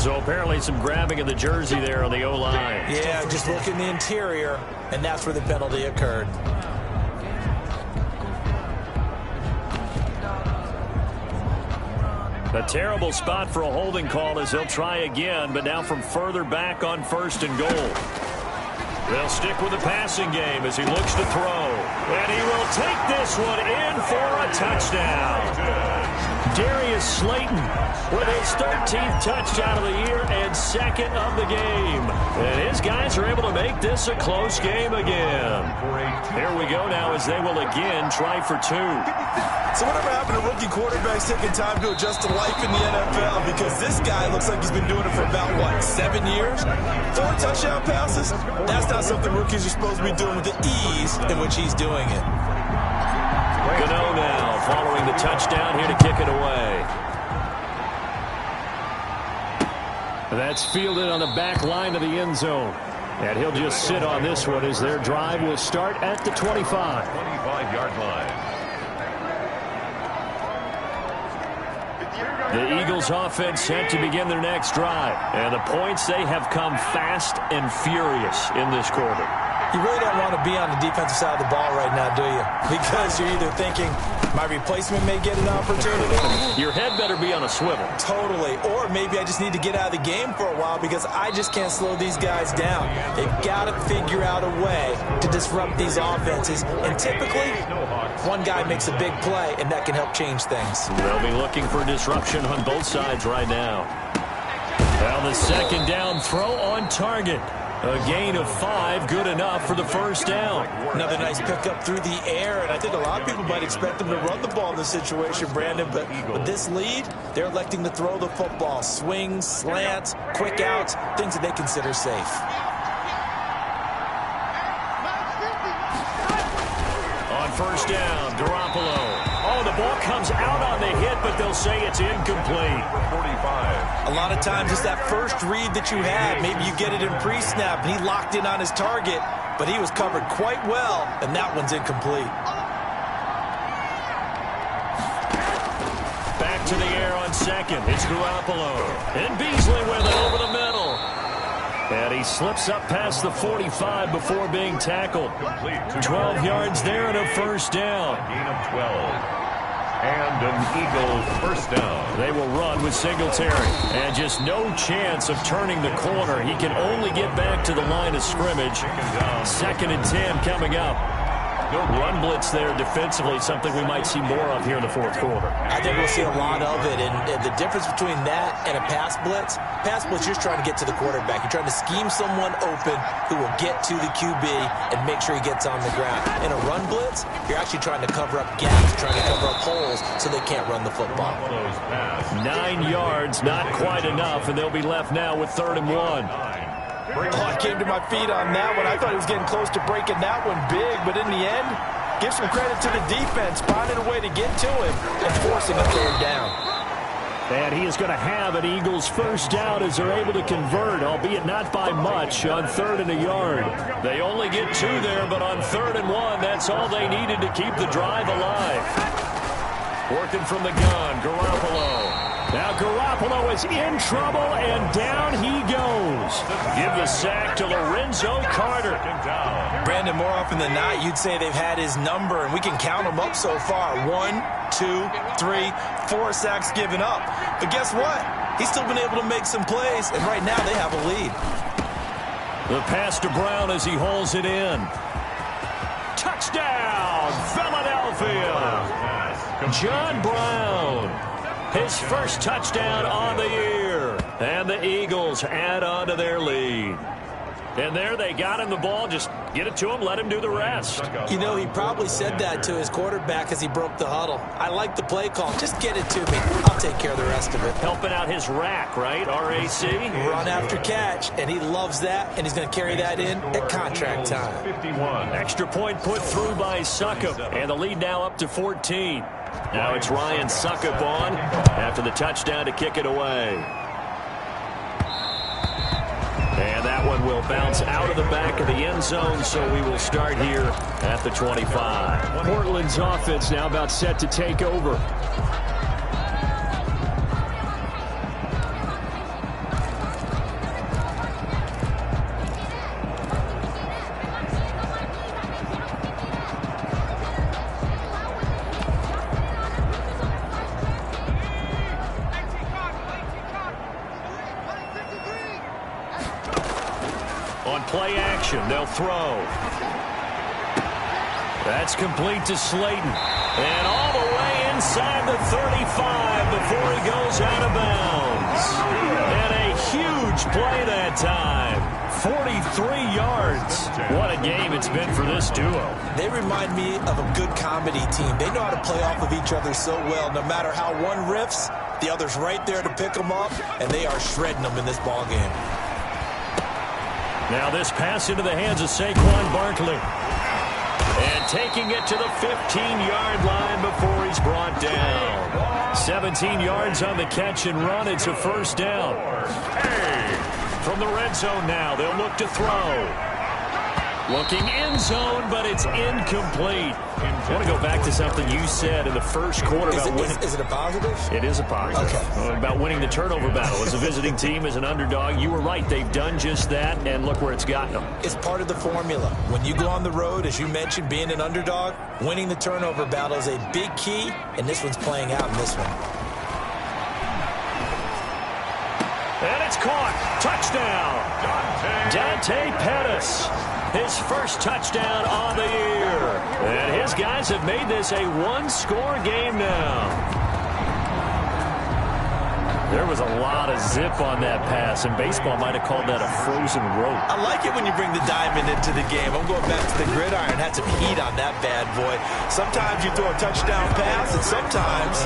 Speaker 2: So apparently some grabbing of the jersey there on the O-line.
Speaker 3: Yeah, just look in the interior, and that's where the penalty occurred.
Speaker 2: A terrible spot for a holding call as they'll try again, but now from further back on 1st and goal. They'll stick with the passing game as he looks to throw. And he will take this one in for a touchdown. Darius Slayton with his 13th touchdown of the year and 2nd of the game. And his guys are able to make this a close game again. Here we go now as they will again try for 2.
Speaker 3: So whatever happened to rookie quarterbacks taking time to adjust to life in the NFL? Because this guy looks like he's been doing it for about, 7 years? 4 touchdown passes? That's not something rookies are supposed to be doing with the ease in which he's doing it.
Speaker 2: Gano now following the touchdown here to kick it away. That's fielded on the back line of the end zone. And he'll just sit on this one as their drive will start at the 25.
Speaker 1: 25-yard line.
Speaker 2: The Eagles offense set to begin their next drive. And the points, they have come fast and furious in this quarter.
Speaker 3: You really don't want to be on the defensive side of the ball right now, do you? Because you're either thinking, my replacement may get an opportunity.
Speaker 2: Your head better be on a swivel.
Speaker 3: Totally. Or maybe I just need to get out of the game for a while because I just can't slow these guys down. They've got to figure out a way to disrupt these offenses. And typically, one guy makes a big play, and that can help change things.
Speaker 2: They'll be looking for disruption on both sides right now. Well, the 2nd down throw on target. A gain of 5, good enough for the first down.
Speaker 3: Another nice pickup through the air, and I think a lot of people might expect them to run the ball in this situation, Brandon, but with this lead, they're electing to throw the football. Swings, slants, quick outs, things that they consider safe.
Speaker 2: On 1st down, Garoppolo. Oh, the ball comes out on the hit, but they'll say it's incomplete.
Speaker 1: 45.
Speaker 3: A lot of times it's that first read that you had. Maybe you get it in pre-snap, and he locked in on his target, but he was covered quite well, and that one's incomplete.
Speaker 2: second. It's Garoppolo. And Beasley with it over the middle. And he slips up past the 45 before being tackled. 12 yards there and a first down.
Speaker 1: Gain of 12. And an Eagle first down.
Speaker 2: They will run with Singletary. And just no chance of turning the corner. He can only get back to the line of scrimmage. 2nd and 10 coming up. No run blitz there defensively, something we might see more of here in the fourth quarter.
Speaker 3: I think we'll see a lot of it, and the difference between that and a pass blitz, you're just trying to get to the quarterback. You're trying to scheme someone open who will get to the QB and make sure he gets on the ground. In a run blitz, you're actually trying to cover up gaps, trying to cover up holes so they can't run the football.
Speaker 2: 9 yards, not quite enough, and they'll be left now with 3rd and 1.
Speaker 5: Oh, I came to my feet on that one. I thought he was getting close to breaking that one big, but in the end, give some credit to the defense, finding a way to get to him and forcing a 3rd down.
Speaker 2: And he is going to have an Eagles first down as they're able to convert, albeit not by much, on 3rd and a yard. They only get 2 there, but on 3rd and 1, that's all they needed to keep the drive alive. Working from the gun, Garoppolo. Now Garoppolo is in trouble, and down he goes. Give the sack to Lorenzo Carter.
Speaker 3: Brandon, more often than not, you'd say they've had his number, and we can count them up so far. 1, 2, 3, 4 sacks given up. But guess what? He's still been able to make some plays, and right now they have a lead.
Speaker 2: The pass to Brown as he hauls it in. Touchdown, Philadelphia. John Brown. His first touchdown on the year. And the Eagles add on to their lead. And there they got him the ball. Just get it to him, let him do the rest.
Speaker 3: You know, he probably said that to his quarterback as he broke the huddle. I like the play call. Just get it to me. I'll take care of the rest of it.
Speaker 2: Helping out his rack, right? RAC.
Speaker 3: Run after catch, and he loves that, and he's going to carry that in at contract time.
Speaker 1: 51.
Speaker 2: Extra point put through by Suckup, and the lead now up to 14. Now it's Ryan Suckup on after the touchdown to kick it away. And that one will bounce out of the back of the end zone, so we will start here at the 25. Portland's offense now about set to take over. Play action, they'll throw. That's complete to Slayton. And all the way inside the 35 before he goes out of bounds. And a huge play that time. 43 yards. What a game it's been for this duo.
Speaker 3: They remind me of a good comedy team. They know how to play off of each other so well. No matter how one riffs, the other's right there to pick them up, and they are shredding them in this ball game.
Speaker 2: Now this pass into the hands of Saquon Barkley. And taking it to the 15-yard line before he's brought down. 17 yards on the catch and run. It's a first down. From the red zone now, they'll look to throw. Looking end zone, but it's incomplete. I want to go back to something you said in the first quarter about winning.
Speaker 3: Is it a positive?
Speaker 2: It is a positive.
Speaker 3: Okay.
Speaker 2: About winning the turnover battle. As a visiting team, as an underdog, you were right. They've done just that, and look where it's gotten them.
Speaker 3: It's part of the formula. When you go on the road, as you mentioned, being an underdog, winning the turnover battle is a big key, and this one's playing out in this one.
Speaker 2: And it's caught. Touchdown. Dante Pettis. His first touchdown on the year. And his guys have made this a one-score game now. There was a lot of zip on that pass, and baseball might have called that a frozen rope.
Speaker 3: I like it when you bring the diamond into the game. I'm going back to the gridiron. Had some heat on that bad boy. Sometimes you throw a touchdown pass, and sometimes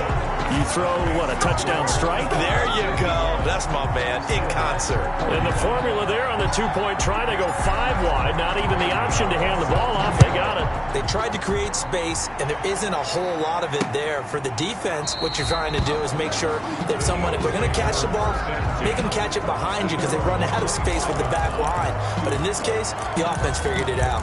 Speaker 2: you throw, what, a touchdown strike?
Speaker 3: There you go. That's my man, in concert.
Speaker 2: And the formula there on the two-point try, they go 5 wide. Not even the option to hand the ball off. They got it.
Speaker 3: They tried to create space, and there isn't a whole lot of it there. For the defense, what you're trying to do is make sure that someone, if they're going to catch the ball, make them catch it behind you because they run out of space with the back line. But in this case, the offense figured it out.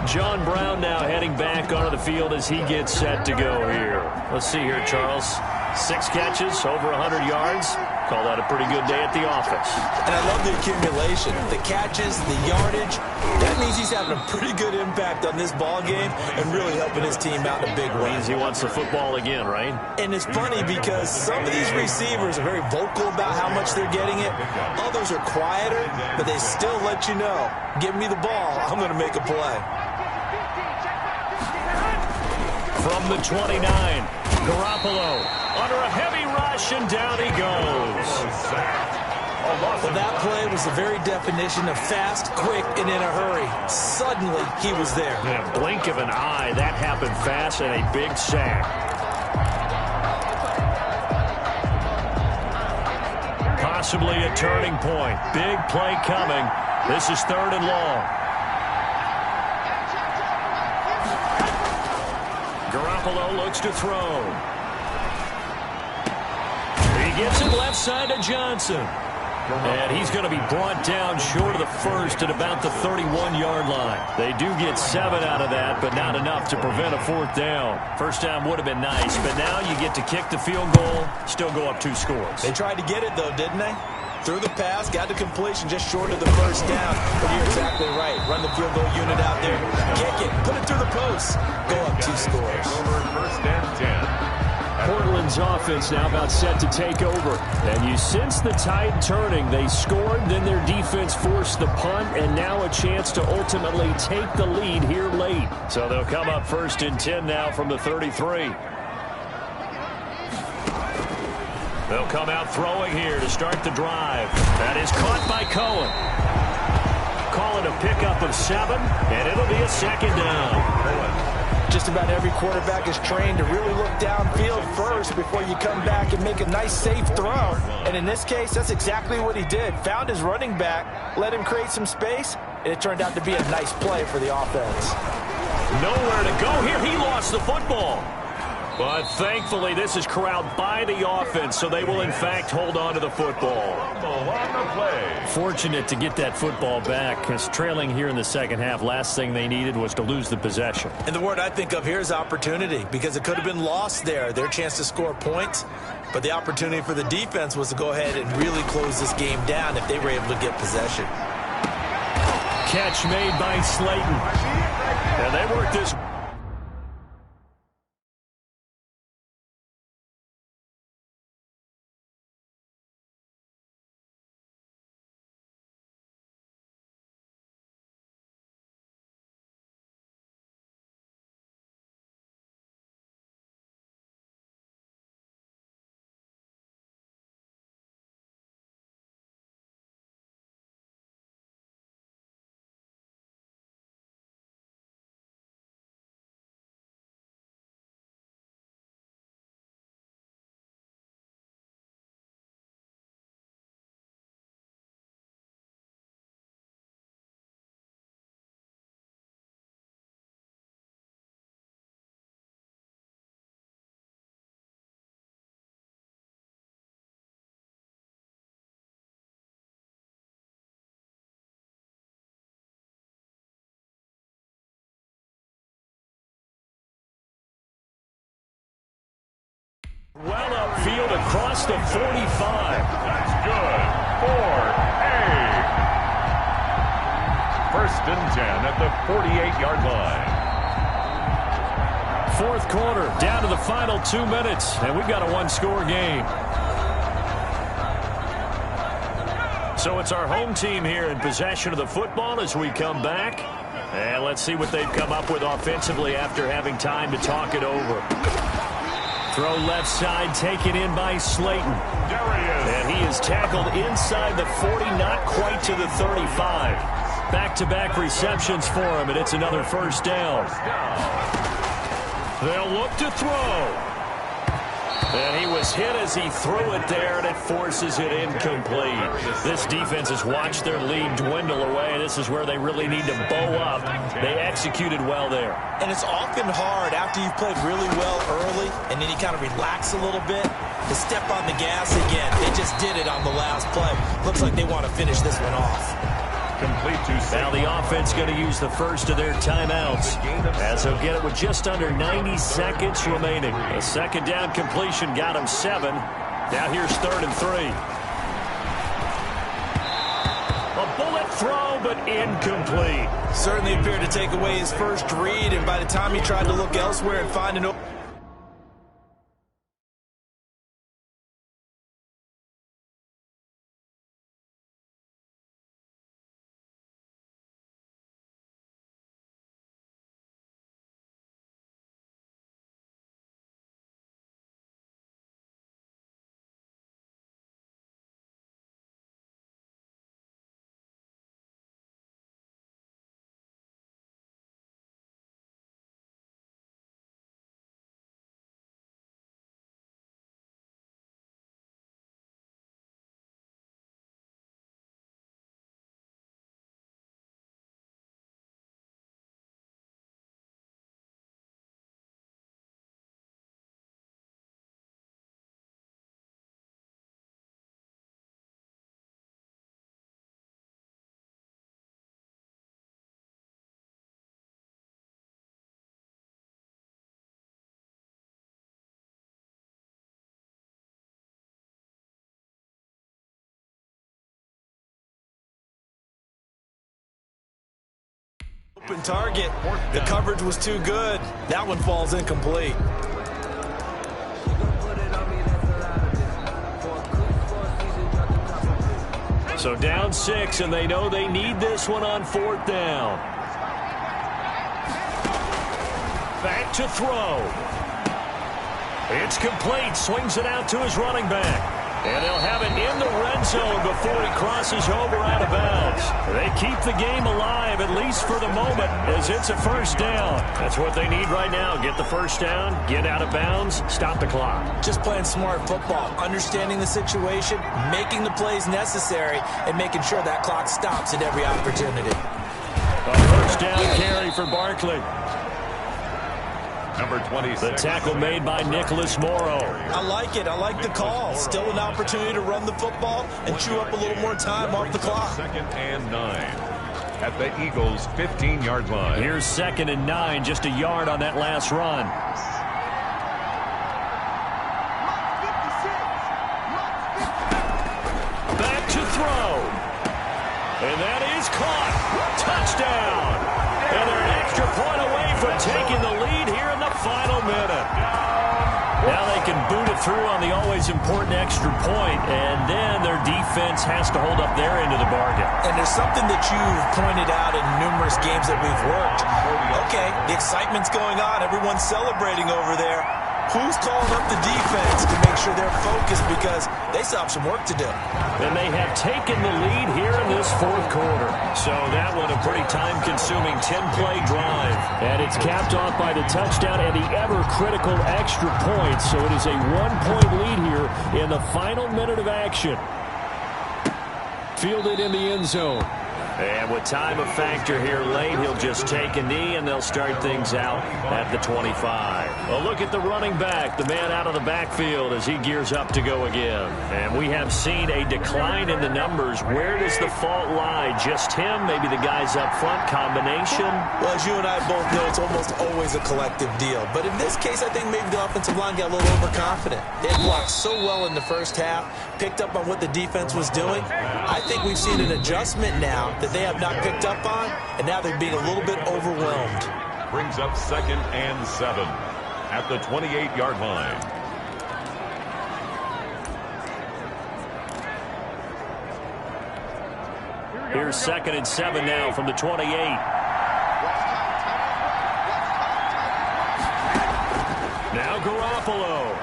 Speaker 2: John Brown now heading back onto the field as he gets set to go here. Let's see here, Charles. 6 catches, over 100 yards. Call that a pretty good day at the office.
Speaker 3: And I love the accumulation. The catches, the yardage. That means he's having a pretty good impact on this ball game and really helping his team out in a big way.
Speaker 2: Means he wants the football again, right?
Speaker 3: And it's funny because some of these receivers are very vocal about how much they're getting it. Others are quieter, but they still let you know, give me the ball, I'm going to make a play.
Speaker 2: From the 29, Garoppolo under a heavy rush, and down he goes.
Speaker 3: Well, that play was the very definition of fast, quick, and in a hurry. Suddenly, he was there.
Speaker 2: In a blink of an eye, that happened fast, and a big sack. Possibly a turning point. Big play coming. This is 3rd and long. Garoppolo looks to throw. He gets it left side to Johnson. And he's going to be brought down short of the first at about the 31-yard line. They do get 7 out of that, but not enough to prevent a 4th down. First down would have been nice, but now you get to kick the field goal, still go up 2 scores.
Speaker 3: They tried to get it, though, didn't they? Threw the pass, got the completion just short of the first down. But you're exactly right. Run the field goal unit out there. Kick it. Put it through the post. Go up 2 scores.
Speaker 1: First and 10.
Speaker 2: Portland's offense now about set to take over. And you sense the tide turning. They scored, then their defense forced the punt, and now a chance to ultimately take the lead here late. So they'll come up 1st and 10 now from the 33. They'll come out throwing here to start the drive. That is caught by Cohen. Call it a pickup of 7, and it'll be a 2nd down.
Speaker 5: Just about every quarterback is trained to really look downfield first before you come back and make a nice, safe throw. And in this case, that's exactly what he did. Found his running back, let him create some space, and it turned out to be a nice play for the offense.
Speaker 2: Nowhere to go here. He lost the football. But thankfully, this is corralled by the offense, so they will, in fact, hold on to the football. Fortunate to get that football back, because trailing here in the second half, last thing they needed was to lose the possession.
Speaker 3: And the word I think of here is opportunity, because it could have been lost there, their chance to score points. But the opportunity for the defense was to go ahead and really close this game down if they were able to get possession.
Speaker 2: Catch made by Slayton. And they work this. Well upfield across the 45.
Speaker 1: That's good for a first and 10 at the 48-yard line.
Speaker 2: Fourth quarter, down to the final 2 minutes, and we've got a one-score game. So it's our home team here in possession of the football as we come back. And let's see what they've come up with offensively after having time to talk it over. Throw left side, taken in by Slayton. And he is tackled inside the 40, not quite to the 35. Back-to-back receptions for him, and it's another first down. They'll look to throw. And he was hit as he threw it there, and it forces it incomplete. This defense has watched their lead dwindle away. This is where they really need to bow up. They executed well there.
Speaker 3: And it's often hard after you've played really well early, and then you kind of relax a little bit, to step on the gas again. They just did it on the last play. Looks like they want to finish this one off.
Speaker 1: Complete to
Speaker 2: Now the offense going to use the first of their timeouts, as they'll get it with just under 90 seconds remaining. A second down completion got him 7. Now here's 3rd and 3. A bullet throw, but incomplete.
Speaker 3: Certainly appeared to take away his first read, and by the time he tried to look elsewhere and find an open target. The coverage was too good. That one falls incomplete.
Speaker 2: So down 6, and they know they need this one on 4th down. Back to throw. It's complete. Swings it out to his running back. And they'll have it in the red zone before he crosses over out of bounds. They keep the game alive, at least for the moment, as it's a first down. That's what they need right now. Get the first down, get out of bounds, stop the clock.
Speaker 3: Just playing smart football, understanding the situation, making the plays necessary, and making sure that clock stops at every opportunity.
Speaker 2: A first down carry for Barkley.
Speaker 1: number 26.
Speaker 2: The tackle made by Nicholas Morrow.
Speaker 3: I like it. I like the call. Still an opportunity to run the football and chew up a little more time off the clock.
Speaker 1: 2nd and 9 at the Eagles' 15-yard line.
Speaker 2: Here's 2nd and 9, just a yard on that last run. Back to throw. And that is caught. Touchdown. And they're an extra point away from taking the lead here in the final minute. Now they can boot it through on the always important extra point, and then their defense has to hold up their end of the bargain.
Speaker 3: And there's something that you've pointed out in numerous games that we've worked. Okay, the excitement's going on. Everyone's celebrating over there. Who's calling up the defense to make sure they're focused, because they still have some work to do.
Speaker 2: And they have taken the lead here in this 4th quarter. So that one a pretty time-consuming 10-play drive. And it's capped off by the touchdown and the ever-critical extra point. So it is a 1-point lead here in the final minute of action. Fielded in the end zone. And with time a factor here late, he'll just take a knee, and they'll start things out at the 25. A look at the running back, the man out of the backfield as he gears up to go again. And we have seen a decline in the numbers. Where does the fault lie? Just him? Maybe the guys up front? Combination?
Speaker 3: Well, as you and I both know, it's almost always a collective deal. But in this case, I think maybe the offensive line got a little overconfident. They blocked so well in the first half, picked up on what the defense was doing. I think we've seen an adjustment now that they have not picked up on, and now they're being a little bit overwhelmed.
Speaker 1: Brings up 2nd and 7 at the 28-yard line.
Speaker 2: Here's 2nd and 7 now from the 28. Now Garoppolo.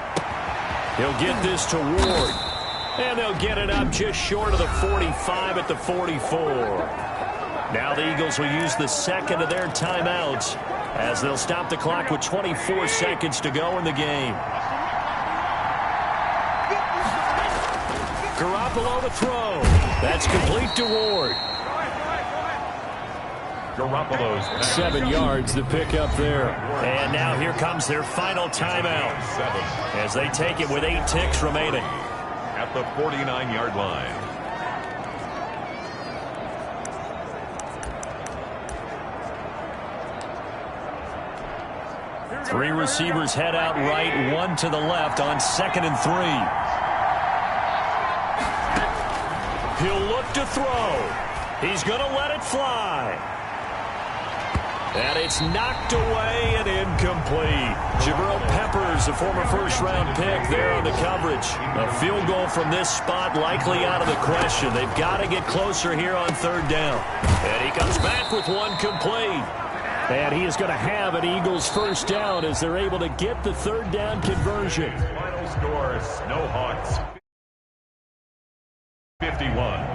Speaker 2: He'll get this to Ward. And they'll get it up just short of the 45 at the 44. Now the Eagles will use the 2nd of their timeouts as they'll stop the clock with 24 seconds to go in the game. Garoppolo to throw. That's complete to Ward.
Speaker 1: Garoppolo's
Speaker 2: 7 yards to pick up there. And now here comes their final timeout as they take it with 8 ticks remaining.
Speaker 1: At the 49-yard line.
Speaker 2: Three receivers head out right, one to the left on 2nd and 3. He'll look to throw. He's going to let it fly. And it's knocked away and incomplete. Jabril Peppers, a former first-round pick, there on the coverage. A field goal from this spot likely out of the question. They've got to get closer here on 3rd down. And he comes back with one complete. And he is going to have an Eagles first down as they're able to get the 3rd down conversion.
Speaker 1: Final score, Snowhawks 51.